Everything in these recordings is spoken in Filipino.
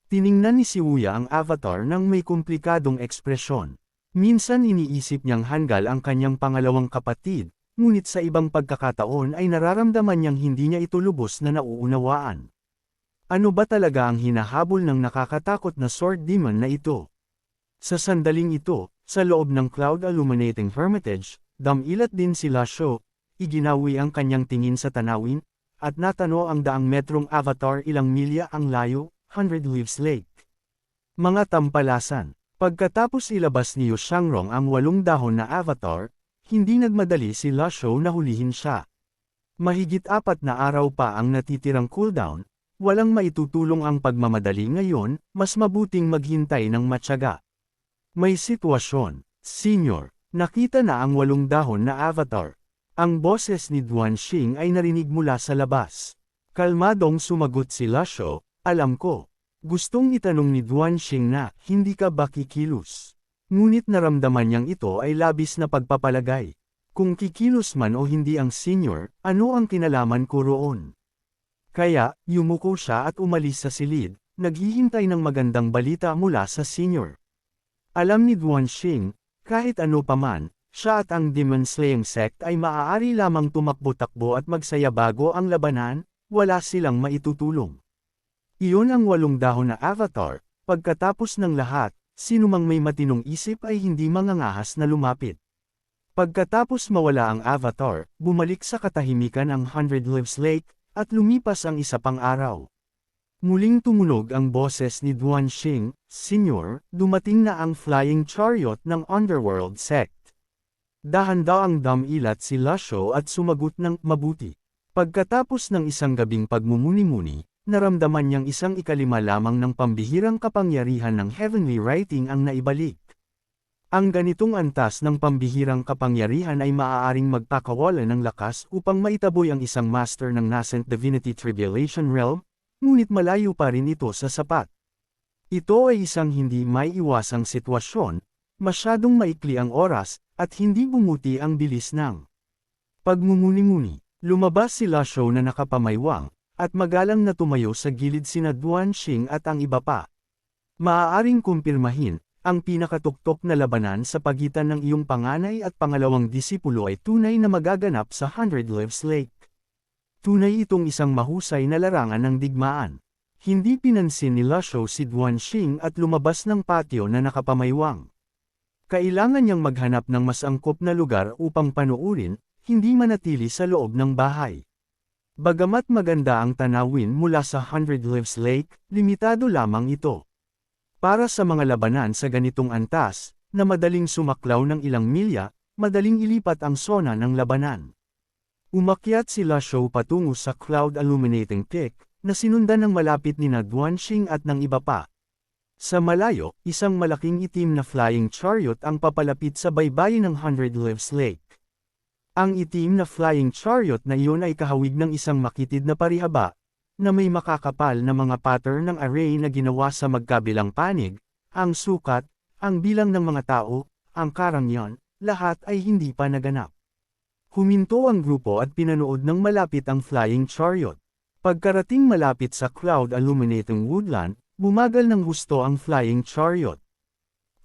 Tiningnan ni Shibuya ang avatar ng may komplikadong ekspresyon. Minsan iniisip niyang hanggal ang kanyang pangalawang kapatid, ngunit sa ibang pagkakataon ay nararamdaman niyang hindi niya ito lubos na nauunawaan. Ano ba talaga ang hinahabol ng nakakatakot na sword demon na ito? Sa sandaling ito, sa loob ng Cloud Illuminating Hermitage, damilat din si Lasho, iginawi ang kanyang tingin sa tanawin, at natano ang daang metrong avatar ilang milya ang layo, 100 Leaves Lake. Mga tampalasan. Pagkatapos ilabas ni Yu Shangrong ang 8 dahon na avatar, hindi nagmadali si Lasho na hulihin siya. Mahigit 4 na araw pa ang natitirang cooldown, walang maitutulong ang pagmamadali ngayon, mas mabuting maghintay ng matyaga. May sitwasyon, Senior, nakita na ang 8 dahon na avatar. Ang boses ni Duan Xing ay narinig mula sa labas. Kalmadong sumagot si Lasho, alam ko. Gustong itanong ni Duan Xing na, hindi ka ba kikilos? Ngunit naramdaman niyang ito ay labis na pagpapalagay. Kung kikilos man o hindi ang senior, ano ang kinalaman ko roon? Kaya, yumuko siya at umalis sa silid, naghihintay ng magandang balita mula sa senior. Alam ni Duan Xing, kahit ano paman, siya at ang Demon Slaying Sect ay maaari lamang tumakbo-takbo at magsaya bago ang labanan, wala silang maitutulong. Iyon ang 8 dahon na avatar, pagkatapos ng lahat, sinumang may matinong isip ay hindi mangangahas na lumapit. Pagkatapos mawala ang avatar, bumalik sa katahimikan ang 100 Leaves Lake, at lumipas ang isa pang araw. Muling tumunog ang boses ni Duan Xing, Senior, dumating na ang flying chariot ng Underworld Sect. Dahan-daang damilat si Lasho at sumagot ng mabuti. Pagkatapos ng isang gabing pagmumuni-muni, naramdaman niyang isang 5 lamang ng pambihirang kapangyarihan ng Heavenly Writing ang naibalik. Ang ganitong antas ng pambihirang kapangyarihan ay maaaring magpakawala ng lakas upang maitaboy ang isang master ng Nascent Divinity Tribulation Realm, ngunit malayo pa rin ito sa sapat. Ito ay isang hindi maiiwasang sitwasyon, masyadong maikli ang oras, at hindi bumuti ang bilis ng pagmumuni-muni. Lumabas si Lasho na nakapamaywang, at magalang na tumayo sa gilid sina Duan Xing at ang iba pa. Maaaring kumpirmahin, ang pinakatuktok na labanan sa pagitan ng iyong panganay at pangalawang disipulo ay tunay na magaganap sa 100 Leaves Lake. Tunay itong isang mahusay na larangan ng digmaan. Hindi pinansin ni Lasho si Duan Xing at lumabas ng patio na nakapamaywang. Kailangan niyang maghanap ng mas angkop na lugar upang panuurin, hindi manatili sa loob ng bahay. Bagamat maganda ang tanawin mula sa 100 Leaves Lake, limitado lamang ito. Para sa mga labanan sa ganitong antas, na madaling sumaklaw ng ilang milya, madaling ilipat ang sona ng labanan. Umakyat si Lasho patungo sa Cloud Illuminating Peak, na sinundan ng malapit ni Duan Xing at ng iba pa. Sa malayo, isang malaking itim na flying chariot ang papalapit sa baybayin ng 100 Leaves Lake. Ang itim na flying chariot na iyon ay kahawig ng isang makitid na parihaba, na may makakapal na mga pattern ng array na ginawa sa magkabilang panig, ang sukat, ang bilang ng mga tao, ang karangyan, lahat ay hindi pa naganap. Huminto ang grupo at pinanood ng malapit ang flying chariot. Pagkarating malapit sa Cloud Illuminating Woodland, bumagal ng husto ang flying chariot.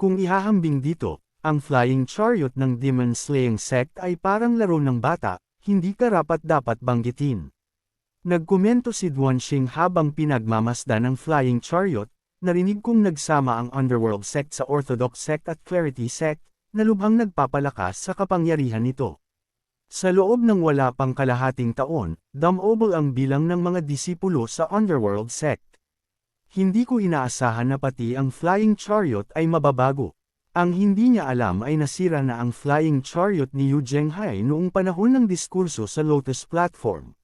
Kung ihahambing dito, ang flying chariot ng Demon Slaying Sect ay parang laro ng bata, hindi karapat-dapat banggitin. Nagkomento si Duan Xing habang pinagmamasdan ng flying chariot, narinig kong nagsama ang Underworld Sect sa Orthodox Sect at Clarity Sect, na lubhang nagpapalakas sa kapangyarihan nito. Sa loob ng wala pang kalahating taon, dumobol ang bilang ng mga disipulo sa Underworld Sect. Hindi ko inaasahan na pati ang flying chariot ay mababago. Ang hindi niya alam ay nasira na ang flying chariot ni Yu Zhenghai noong panahon ng diskurso sa Lotus Platform.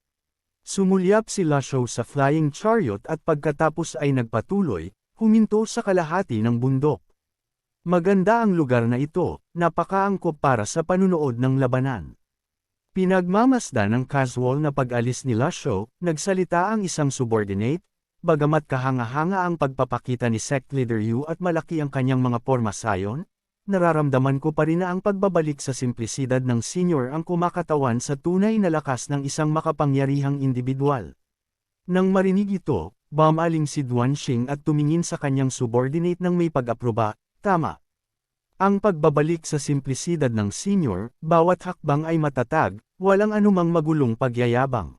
Sumulyap si Lasho sa flying chariot at pagkatapos ay nagpatuloy, huminto sa kalahati ng bundok. Maganda ang lugar na ito, napakaangkop para sa panunood ng labanan. Pinagmamasdan ng casual na pag-alis ni Lasho, nagsalita ang isang subordinate, bagamat kahanga-hanga ang pagpapakita ni Sect Leader Yu at malaki ang kanyang mga porma sayon, nararamdaman ko pa rin na ang pagbabalik sa simplisidad ng senior ang kumakatawan sa tunay na lakas ng isang makapangyarihang individual. Nang marinig ito, Bumaling si Duanxing at tumingin sa kanyang subordinate ng may pag-aproba, tama. Ang pagbabalik sa simplisidad ng senior, bawat hakbang ay matatag, walang anumang magulong pagyayabang.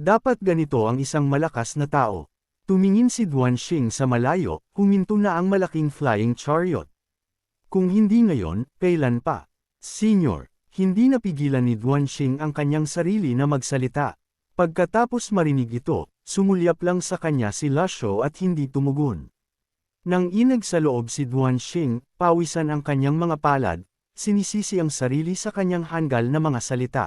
Dapat ganito ang isang malakas na tao. Tumingin si Duanxing sa malayo, huminto na ang malaking flying chariot. Kung hindi ngayon, kailan pa? Senior, hindi napigilan ni Duanxing ang kanyang sarili na magsalita. Pagkatapos marinig ito, sumulyap lang sa kanya si Lasho at hindi tumugon. Nang inag sa loob si Duanxing, pawisan ang kanyang mga palad, sinisisi ang sarili sa kanyang hanggal na mga salita.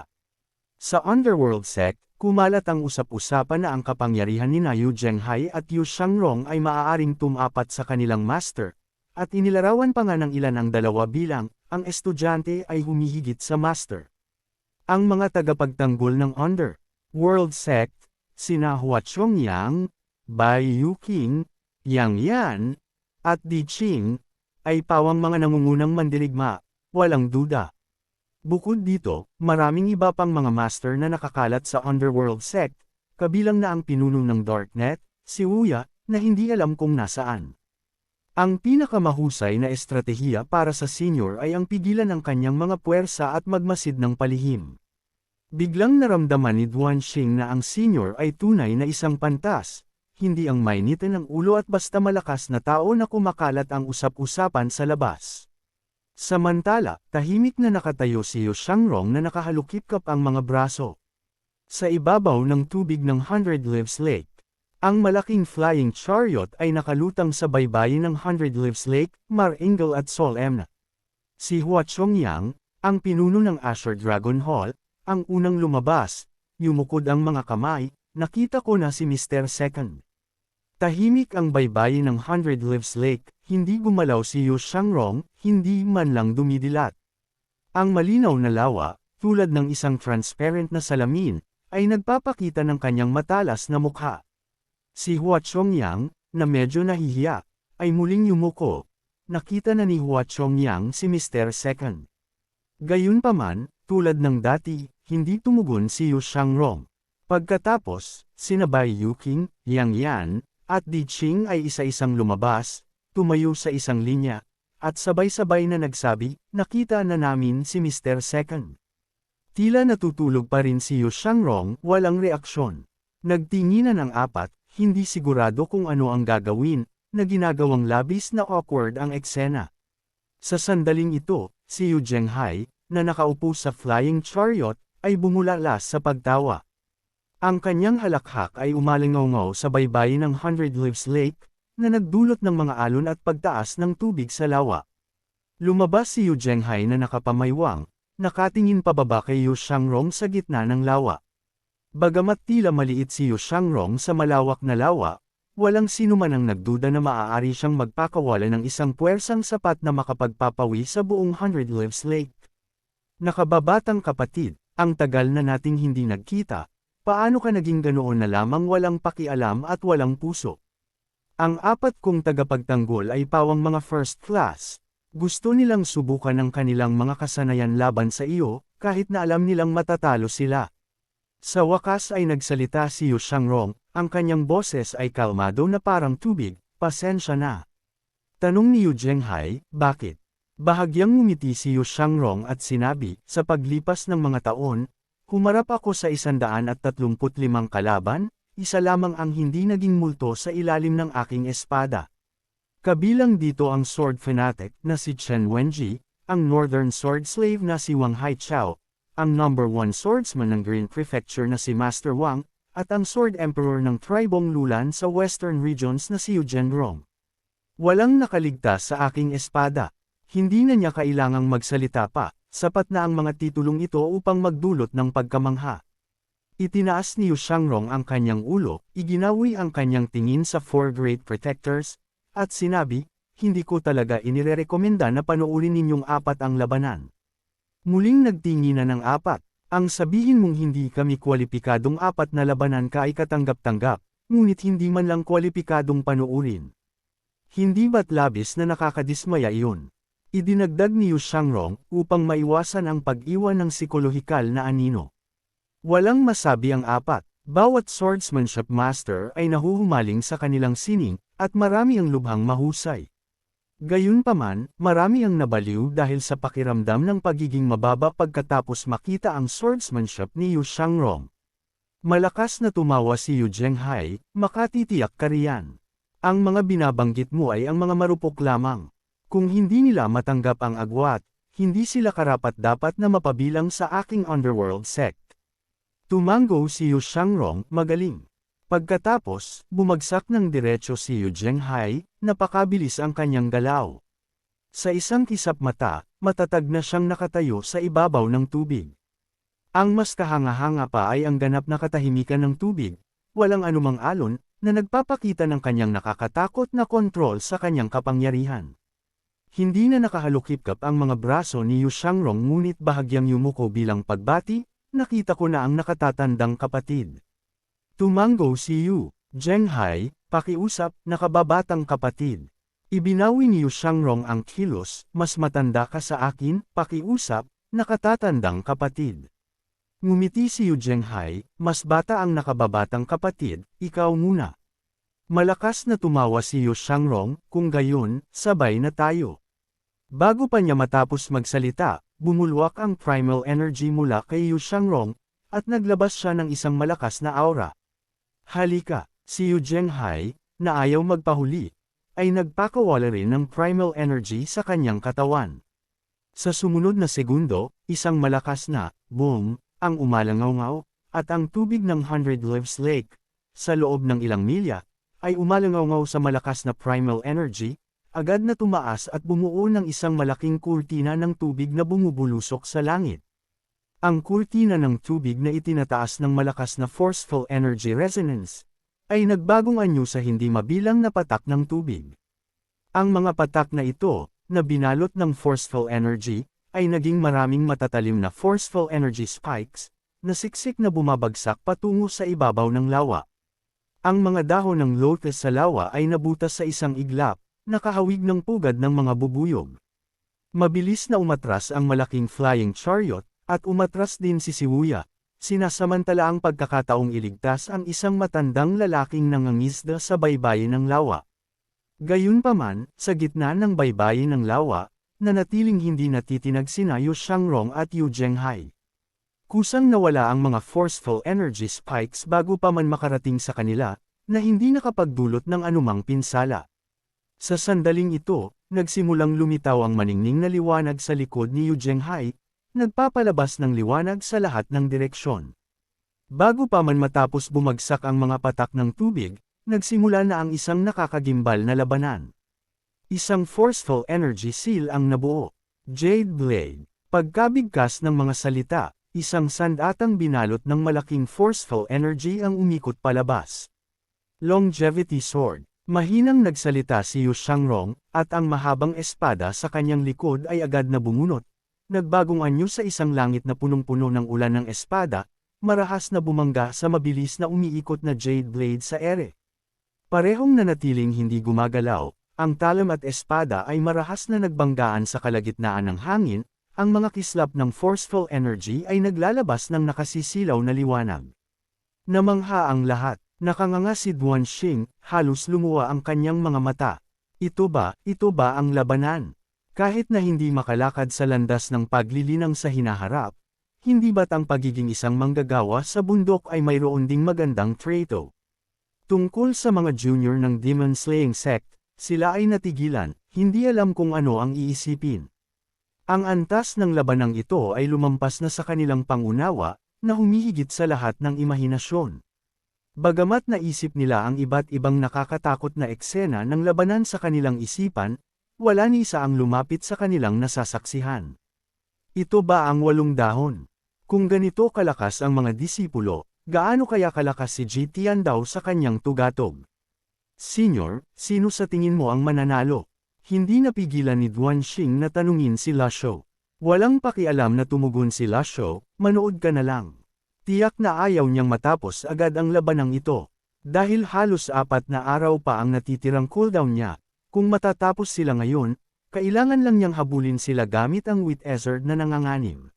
Sa Underworld Sect, kumalat ang usap-usapan na ang kapangyarihan ni Yu Zhenghai at Yu Shangrong ay maaaring tumapat sa kanilang master, at inilarawan pa nga ng ilan ang dalawa bilang, ang estudyante ay humihigit sa master. Ang mga tagapagtanggol ng Underworld Sect, sina Hua Chongyang, Bai Yuqing, Yang Yan, at Di Qing, ay pawang mga nangungunang mandirigma, walang duda. Bukod dito, maraming iba pang mga master na nakakalat sa Underworld Sect, kabilang na ang pinuno ng Darknet, si Wuya, na hindi alam kung nasaan. Ang pinakamahusay na estratehiya para sa senior ay ang pigilan ng kanyang mga puwersa at magmasid ng palihim. Biglang naramdaman ni Duanxing na ang senior ay tunay na isang pantas, hindi ang mainitin ng ulo at basta malakas na tao na kumakalat ang usap-usapan sa labas. Samantala, tahimik na nakatayo si Yu Shangrong na nakahalukip-kap ang mga braso. Sa ibabaw ng tubig ng Hundred Leaves Lake, ang malaking flying chariot ay nakalutang sa baybayin ng Hundred Leaves Lake, Maringal at Solem. Si Hua Chongyang, ang pinuno ng Azure Dragon Hall, ang unang lumabas, yumukod ang mga kamay, nakita ko na si Mr. Second. Tahimik ang baybayin ng Hundred Leaves Lake, hindi gumalaw si Yu Shangrong, hindi man lang dumidilat. Ang malinaw na lawa, tulad ng isang transparent na salamin, ay nagpapakita ng kanyang matalas na mukha. Si Hua Chongyang, na medyo nahihiya, ay muling yumuko. Nakita na ni Hua Chongyang si Mr. Second. Gayunpaman, tulad ng dati, hindi tumugon si Yu Shangrong. Pagkatapos, sina Bai Yuqing, Yang Yan, at Di Qing ay isa-isang lumabas, tumayo sa isang linya, at sabay-sabay na nagsabi, nakita na namin si Mr. Second. Tila natutulog pa rin si Yu Shangrong, walang reaksyon. Nagtinginan ang apat, hindi sigurado kung ano ang gagawin, na ginagawang labis na awkward ang eksena. Sa sandaling ito, si Yu Zhenghai, na nakaupo sa flying chariot, ay bumulalas sa pagtawa. Ang kanyang halakhak ay umalingaw sa baybayin ng Hundred Leaves Lake, na nagdulot ng mga alon at pagtaas ng tubig sa lawa. Lumabas si Yu Zhenghai na nakapamaywang, nakatingin pababa kay Yu Shangrong sa gitna ng lawa. Bagamat tila maliit si Yu Shangrong sa malawak na lawa, walang sino man ang nagduda na maaari siyang magpakawala ng isang puwersang sapat na makapagpapawi sa buong Hundred Leaves Lake. Nakababatang kapatid, ang tagal na nating hindi nagkita. Paano ka naging ganoon na lamang walang pakialam at walang puso? Ang apat kong tagapagtanggol ay pawang mga first class. Gusto nilang subukan ang kanilang mga kasanayan laban sa iyo, kahit na alam nilang matatalo sila. Sa wakas ay nagsalita si Yu Shangrong, ang kanyang boses ay kalmado na parang tubig, pasensya na. Tanong ni Yu Zhenghai, bakit? Bahagyang ngumiti si Yu Shangrong at sinabi, sa paglipas ng mga taon, humarap ako sa 135 kalaban, isa lamang ang hindi naging multo sa ilalim ng aking espada. Kabilang dito ang sword fanatic na si Chen Wenji, ang northern sword slave na si Wang Haichao, ang number 1 swordsman ng Green Prefecture na si Master Wang, at ang sword emperor ng tribong Lulan sa western regions na si Yu Zhengrong. Walang nakaligtas sa aking espada. Hindi na niya kailangang magsalita pa. Sapat na ang mga titulong ito upang magdulot ng pagkamangha. Itinaas ni Yu Shangrong ang kanyang ulo, iginawi ang kanyang tingin sa 4 Great Protectors, at sinabi, hindi ko talaga inirerekomenda na panoorin ninyong apat ang labanan. Muling nagtinginan ng apat, ang sabihin mong hindi kami kwalipikadong apat na labanan ka ay katanggap-tanggap, ngunit hindi man lang kwalipikadong panoorin. Hindi ba't labis na nakakadismaya iyon? Idinagdag ni Yu Shangrong, upang maiwasan ang pag-iwan ng psikolohikal na anino. Walang masabi ang apat, Bawat swordsmanship master ay nahuhumaling sa kanilang sining, at marami ang lubhang mahusay. Gayunpaman, marami ang nabaliw dahil sa pakiramdam ng pagiging mababa pagkatapos makita ang swordsmanship ni Yu Shangrong. Malakas na tumawa si Yu Zhenghai, makatitiyak ka riyan. Ang mga binabanggit mo ay ang mga marupok lamang. Kung hindi nila matanggap ang agwat, hindi sila karapat-dapat na mapabilang sa aking underworld sect. Tumango si Yu Shangrong, magaling. Pagkatapos, bumagsak ng diretso si Yu Zhenghai, napakabilis ang kanyang galaw. Sa isang kisap mata, matatag na siyang nakatayo sa ibabaw ng tubig. Ang mas kahanga-hanga pa ay ang ganap na katahimikan ng tubig, walang anumang alon, na nagpapakita ng kanyang nakakatakot na kontrol sa kanyang kapangyarihan. Hindi na nakahalukip-kap ang mga braso ni Yu Shangrong ngunit bahagyang yumuko bilang pagbati, nakita ko na ang nakatatandang kapatid. Tumango si Yu Zhenghai, pakiusap, nakababatang kapatid. Ibinawi ni Yu Shangrong ang kilos, mas matanda ka sa akin, pakiusap, nakatatandang kapatid. Ngumiti si Yu Zhenghai, mas bata ang nakababatang kapatid, ikaw muna. Malakas na tumawa si Yu Shangrong, kung gayon, sabay na tayo. Bago pa niya matapos magsalita, bumulwak ang primal energy mula kay Yu Shangrong, at naglabas siya ng isang malakas na aura. Halika, si Yu Zhenghai, na ayaw magpahuli, ay nagpakawala rin ng primal energy sa kanyang katawan. Sa sumunod na segundo, isang malakas na, boom, ang umalangaw-ngaw, at ang tubig ng Hundred Leaves Lake, sa loob ng ilang milya, ay umalangaw-ngaw sa malakas na primal energy, agad na tumaas at bumuo ng isang malaking kurtina ng tubig na bumubulusok sa langit. Ang kurtina ng tubig na itinataas ng malakas na forceful energy resonance, ay nagbagong anyo sa hindi mabilang na patak ng tubig. Ang mga patak na ito, na binalot ng forceful energy, ay naging maraming matatalim na forceful energy spikes, na siksik na bumabagsak patungo sa ibabaw ng lawa. Ang mga dahon ng lotus sa lawa ay nabutas sa isang iglap, nakahawig ng pugad ng mga bubuyog. Mabilis na umatras ang malaking flying chariot, at umatras din si Shibuya, sinasamantala ang pagkakataong iligtas ang isang matandang lalaking nangangisda sa baybayin ng lawa. Gayunpaman, sa gitna ng baybayin ng lawa, nanatiling hindi natitinag sina Yu Shangrong at Yu Zhenghai. Kusang nawala ang mga forceful energy spikes bago pa man makarating sa kanila, na hindi nakapagdulot ng anumang pinsala. Sa sandaling ito, nagsimulang lumitaw ang maningning na liwanag sa likod ni Yu Zhenghai, nagpapalabas ng liwanag sa lahat ng direksyon. Bago pa man matapos bumagsak ang mga patak ng tubig, nagsimula na ang isang nakakagimbal na labanan. Isang forceful energy seal ang nabuo. Jade Blade. Pagkabigkas ng mga salita, isang sandatang binalot ng malaking forceful energy ang umikot palabas. Longevity Sword. Mahinang nagsalita si Yu Shangrong, at ang mahabang espada sa kanyang likod ay agad na bumunot. Nagbagong anyo sa isang langit na punong-puno ng ulan ng espada, marahas na bumangga sa mabilis na umiikot na Jade Blade sa ere. Parehong nanatiling hindi gumagalaw, ang talam at espada ay marahas na nagbanggaan sa kalagitnaan ng hangin, ang mga kislap ng forceful energy ay naglalabas ng nakasisilaw na liwanag. Namangha ang lahat. Nakanganga si Duan Xing, halos lumuwa ang kanyang mga mata. Ito ba ang labanan? Kahit na hindi makalakad sa landas ng paglilinang sa hinaharap, hindi ba't ang pagiging isang manggagawa sa bundok ay mayroon ding magandang treto? Tungkol sa mga junior ng Demon Slaying Sect, sila ay natigilan, hindi alam kung ano ang iisipin. Ang antas ng labanang ito ay lumampas na sa kanilang pangunawa, na humihigit sa lahat ng imahinasyon. Bagamat naisip nila ang iba't ibang nakakatakot na eksena ng labanan sa kanilang isipan, wala ni isa ang lumapit sa kanilang nasasaksihan. Ito ba ang 8 dahon? Kung ganito kalakas ang mga disipulo, gaano kaya kalakas si Ji Tiandao sa kanyang tugatog? Senior, sino sa tingin mo ang mananalo? Hindi napigilan ni Duan Xing na tanungin si La Shou. Walang pakialam na tumugon si La Shou, manood ka na lang. Tiyak na ayaw niyang matapos agad ang labanang ito. Dahil halos 4 na araw pa ang natitirang cooldown niya, kung matatapos sila ngayon, kailangan lang niyang habulin sila gamit ang Wit Ezard na nanganganib.